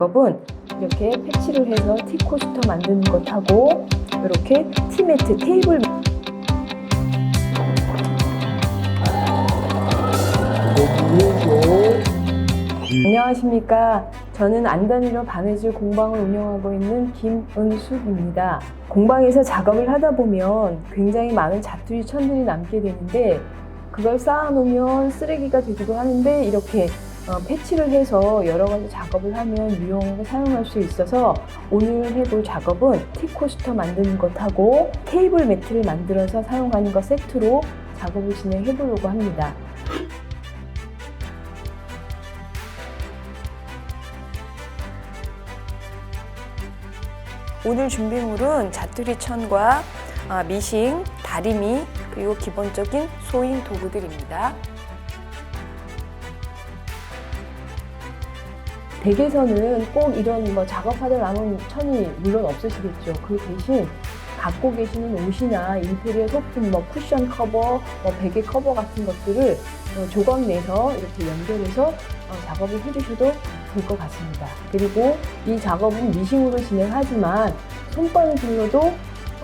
작업은 이렇게 패치를 해서 티코스터 만드는 것하고 이렇게 티매트 테이블 안녕하십니까. 저는 안단위로 바느질 공방을 운영하고 있는 김은숙입니다. 공방에서 작업을 하다 보면 굉장히 많은 자투리 천들이 남게 되는데 그걸 쌓아놓으면 쓰레기가 되기도 하는데 이렇게 패치를 해서 여러 가지 작업을 하면 유용하게 사용할 수 있어서 오늘 해볼 작업은 티코스터 만드는 것하고 테이블 매트를 만들어서 사용하는 것 세트로 작업을 진행해 보려고 합니다. 오늘 준비물은 자투리 천과 미싱, 다리미, 그리고 기본적인 소인 도구들입니다. 댁에서는 꼭 이런 작업하다 남은 천이 물론 없으시겠죠. 그 대신 갖고 계시는 옷이나 인테리어 소품, 쿠션 커버, 베개 커버 같은 것들을 조각 내서 이렇게 연결해서 작업을 해주셔도 될 것 같습니다. 그리고 이 작업은 미싱으로 진행하지만 손바느질로도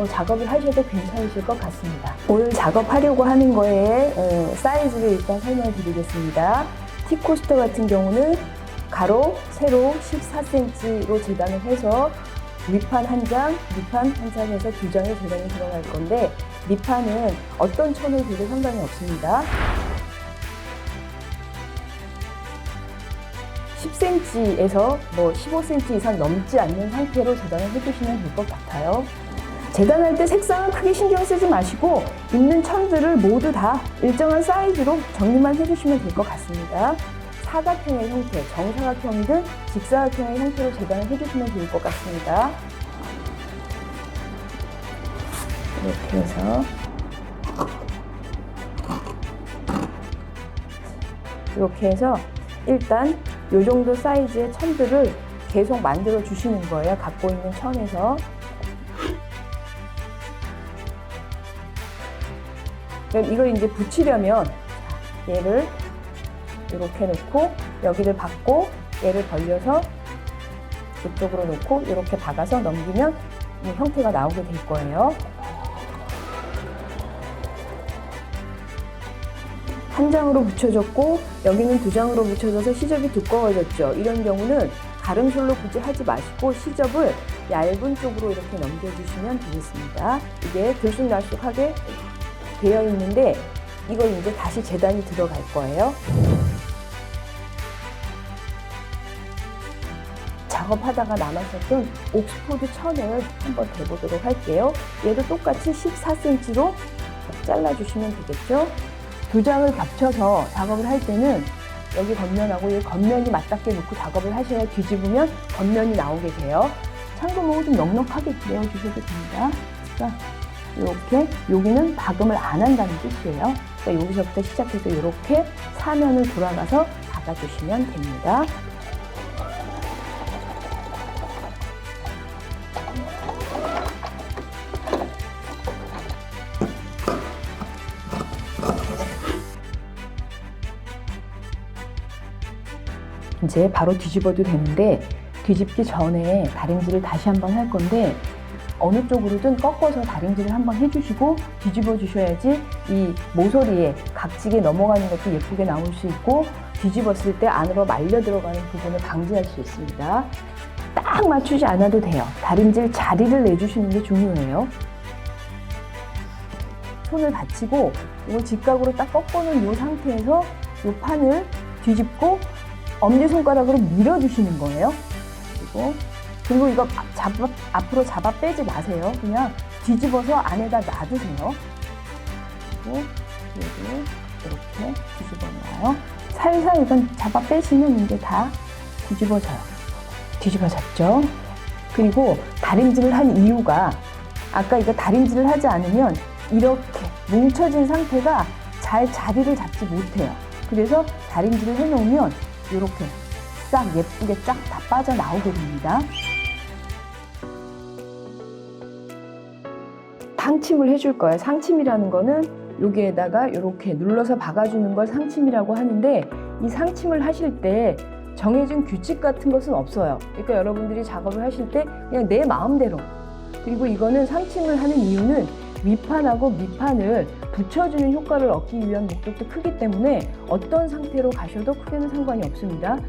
작업을 하셔도 괜찮으실 것 같습니다. 오늘 작업하려고 하는 거에 사이즈를 일단 설명드리겠습니다. 티코스터 같은 경우는 가로, 세로 14cm로 재단을 해서 밑판 한 장, 밑판 한 장에서 두 장의 재단이 들어갈 건데 밑판은 어떤 천을 들도 상관이 없습니다. 10cm에서 15cm 이상 넘지 않는 상태로 재단을 해주시면 될 것 같아요. 재단할 때 색상은 크게 신경 쓰지 마시고 있는 천들을 모두 다 일정한 사이즈로 정리만 해주시면 될 것 같습니다. 사각형의 형태, 정사각형이든 직사각형의 형태로 재단을 해주시면 좋을 것 같습니다. 이렇게 해서 일단 이 정도 사이즈의 천들을 계속 만들어 주시는 거예요. 갖고 있는 천에서. 그럼 이걸 이제 붙이려면 얘를 이렇게 놓고 여기를 받고 얘를 벌려서 이쪽으로 놓고 이렇게 박아서 넘기면 이 형태가 나오게 될 거예요. 한 장으로 붙여줬고 여기는 두 장으로 붙여줘서 시접이 두꺼워졌죠. 이런 경우는 가름솔로 굳이 하지 마시고 시접을 얇은 쪽으로 이렇게 넘겨주시면 되겠습니다. 이게 들쑥날쑥하게 되어 있는데 이걸 이제 다시 재단이 들어갈 거예요. 작업하다가 남았었던 옥스포드 천을 한번 대보도록 할게요. 얘도 똑같이 14cm로 잘라주시면 되겠죠. 두 장을 겹쳐서 작업을 할 때는 여기 겉면하고 이 겉면이 맞닿게 놓고 작업을 하셔야 뒤집으면 겉면이 나오게 돼요. 참고목을 좀 넉넉하게 내어주셔도 됩니다. 그러니까 이렇게 여기는 박음을 안 한다는 뜻이에요. 그러니까 여기서부터 시작해서 이렇게 사면을 돌아가서 박아주시면 됩니다. 이제 바로 뒤집어도 되는데 뒤집기 전에 다림질을 다시 한번 할 건데 어느 쪽으로든 꺾어서 다림질을 한번 해주시고 뒤집어 주셔야지 이 모서리에 각지게 넘어가는 것도 예쁘게 나올 수 있고 뒤집었을 때 안으로 말려 들어가는 부분을 방지할 수 있습니다. 딱 맞추지 않아도 돼요. 다림질 자리를 내주시는 게 중요해요. 손을 받치고 이걸 직각으로 딱 꺾어놓은 이 상태에서 이 판을 뒤집고 엄지손가락으로 밀어주시는 거예요. 그리고 이거 앞으로 잡아 빼지 마세요. 그냥 뒤집어서 안에다 놔두세요. 그리고 이렇게 뒤집어 놔요. 살살 이건 잡아 빼시면 이제 다 뒤집어져요. 뒤집어졌죠? 그리고 다림질을 한 이유가 아까 이거 다림질을 하지 않으면 이렇게 뭉쳐진 상태가 잘 자리를 잡지 못해요. 그래서 다림질을 해놓으면 이렇게 싹 예쁘게 쫙 다 빠져나오게 됩니다. 상침을 해줄 거예요. 상침이라는 거는 여기에다가 이렇게 눌러서 박아주는 걸 상침이라고 하는데 이 상침을 하실 때 정해진 규칙 같은 것은 없어요. 그러니까 여러분들이 작업을 하실 때 그냥 내 마음대로. 그리고 이거는 상침을 하는 이유는 윗판하고 밑판을 붙여주는 효과를 얻기 위한 목적도 크기 때문에 어떤 상태로 가셔도 크게는 상관이 없습니다.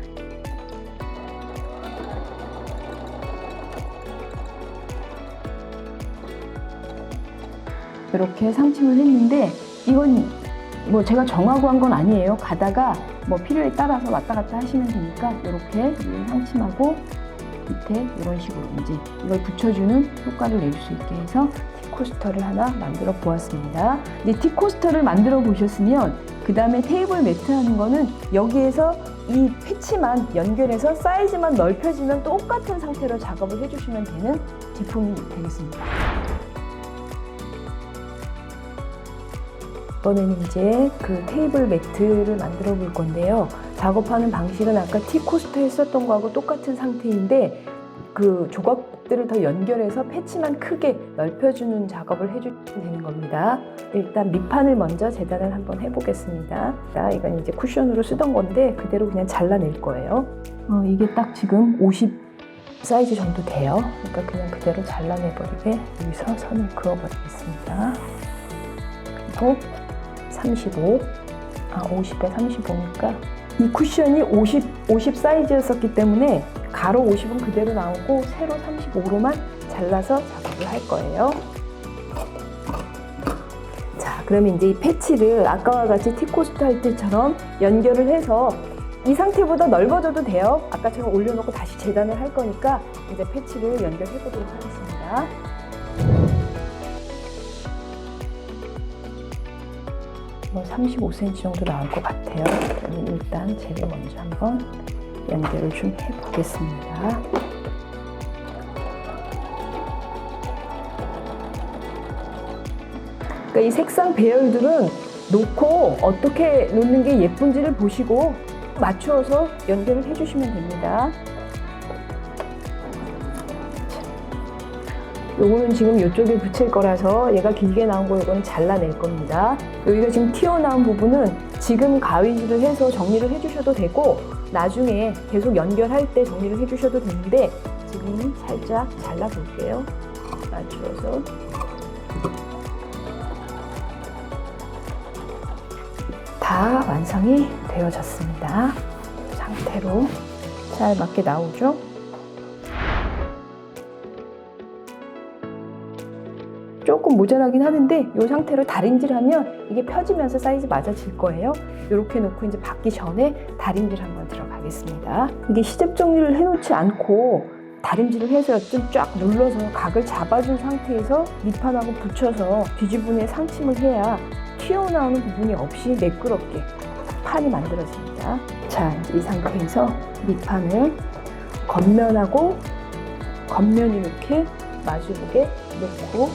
이렇게 상침을 했는데 이건 뭐 제가 정하고 한 건 아니에요. 가다가 뭐 필요에 따라서 왔다 갔다 하시면 되니까 이렇게 위에 상침하고 밑에 이런 식으로 이제 이걸 붙여주는 효과를 낼 수 있게 해서 티코스터를 하나 만들어 보았습니다. 이제 티코스터를 만들어 보셨으면 그 다음에 테이블 매트 하는 거는 여기에서 이 패치만 연결해서 사이즈만 넓혀지면 똑같은 상태로 작업을 해주시면 되는 제품이 되겠습니다. 이번에는 이제 그 테이블 매트를 만들어 볼 건데요. 작업하는 방식은 아까 티코스터 했었던 거하고 똑같은 상태인데 그 조각들을 더 연결해서 패치만 크게 넓혀주는 작업을 해주면 되는 겁니다. 일단 밑판을 먼저 재단을 한번 해보겠습니다. 이건 이제 쿠션으로 쓰던 건데 그대로 그냥 잘라낼 거예요. 이게 딱 지금 50 사이즈 정도 돼요. 그러니까 그냥 그대로 잘라내버리게 여기서 선을 그어버리겠습니다. 그리고 35, 50에 35니까 이 쿠션이 50 사이즈였었기 때문에 가로 50은 그대로 나오고 세로 35로만 잘라서 작업을 할 거예요. 자, 그러면 이제 이 패치를 아까와 같이 티코스터 할 때처럼 연결을 해서 이 상태보다 넓어져도 돼요. 아까처럼 올려놓고 다시 재단을 할 거니까 이제 패치를 연결해 보도록 하겠습니다. 뭐 35cm 정도 나올 것 같아요. 그러면 일단 제가 먼저 한번 연결을 좀 해보겠습니다. 그러니까 이 색상 배열들은 놓고 어떻게 놓는 게 예쁜지를 보시고 맞추어서 연결을 해주시면 됩니다. 요거는 지금 이쪽에 붙일 거라서 얘가 길게 나온 거 이거는 잘라낼 겁니다. 여기가 지금 튀어나온 부분은 지금 가위질을 해서 정리를 해주셔도 되고 나중에 계속 연결할 때 정리를 해주셔도 되는데 지금 살짝 잘라볼게요. 맞추어서 다 완성이 되어졌습니다. 이 상태로 잘 맞게 나오죠? 조금 모자라긴 하는데 이 상태로 다림질하면 이게 펴지면서 사이즈 맞아질 거예요. 이렇게 놓고 이제 받기 전에 다림질 한번 들어가겠습니다. 이게 시접 정리를 해놓지 않고 다림질을 해서 좀 쫙 눌러서 각을 잡아준 상태에서 밑판하고 붙여서 뒤집은에 상침을 해야 튀어나오는 부분이 없이 매끄럽게 판이 만들어집니다. 자, 이제 이 상태에서 밑판을 겉면하고 겉면이 이렇게 마주보게 놓고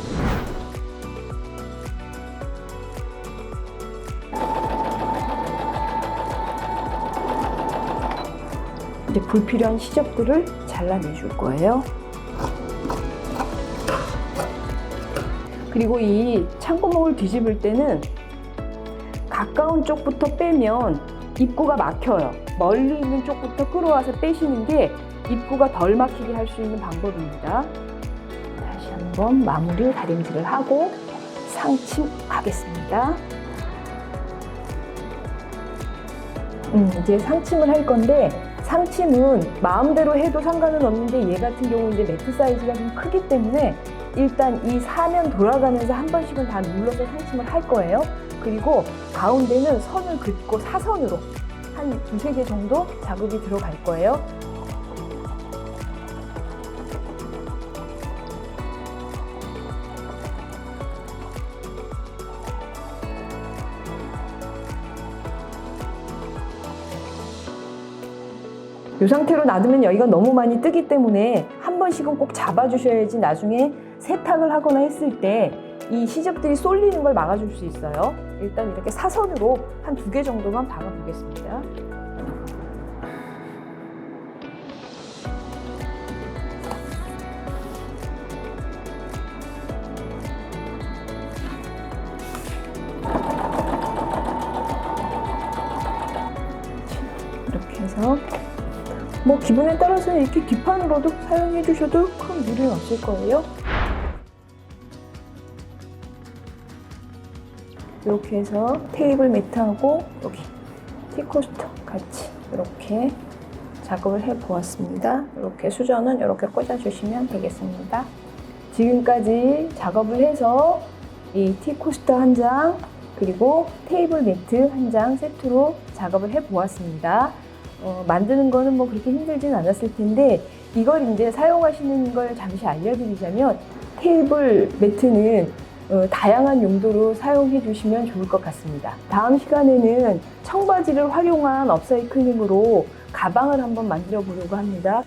이제 불필요한 시접들을 잘라내줄 거예요. 그리고 이 창구멍을 뒤집을 때는 가까운 쪽부터 빼면 입구가 막혀요. 멀리 있는 쪽부터 끌어와서 빼시는 게 입구가 덜 막히게 할 수 있는 방법입니다. 다시 한번 마무리 다림질을 하고 상침하겠습니다. 이제 상침을 할 건데 상침은 마음대로 해도 상관은 없는데 얘 같은 경우 이제 매트 사이즈가 좀 크기 때문에 일단 이 사면 돌아가면서 한 번씩은 다 눌러서 상침을 할 거예요. 그리고 가운데는 선을 긋고 사선으로 한 두세 개 정도 자국이 들어갈 거예요. 이 상태로 놔두면 여기가 너무 많이 뜨기 때문에 한 번씩은 꼭 잡아주셔야지 나중에 세탁을 하거나 했을 때 이 시접들이 쏠리는 걸 막아줄 수 있어요. 일단 이렇게 사선으로 한 2개 정도만 박아보겠습니다. 이렇게 해서 기분에 따라서는 이렇게 뒷판으로도 사용해 주셔도 큰 무리는 없을 거예요. 이렇게 해서 테이블 매트하고 여기 티코스터 같이 이렇게 작업을 해 보았습니다. 이렇게 수저는 이렇게 꽂아 주시면 되겠습니다. 지금까지 작업을 해서 이 티코스터 한 장 그리고 테이블 매트 한 장 세트로 작업을 해 보았습니다. 만드는 거는 뭐 그렇게 힘들진 않았을 텐데 이걸 이제 사용하시는 걸 잠시 알려드리자면 테이블 매트는 다양한 용도로 사용해 주시면 좋을 것 같습니다. 다음 시간에는 청바지를 활용한 업사이클링으로 가방을 한번 만들어 보려고 합니다.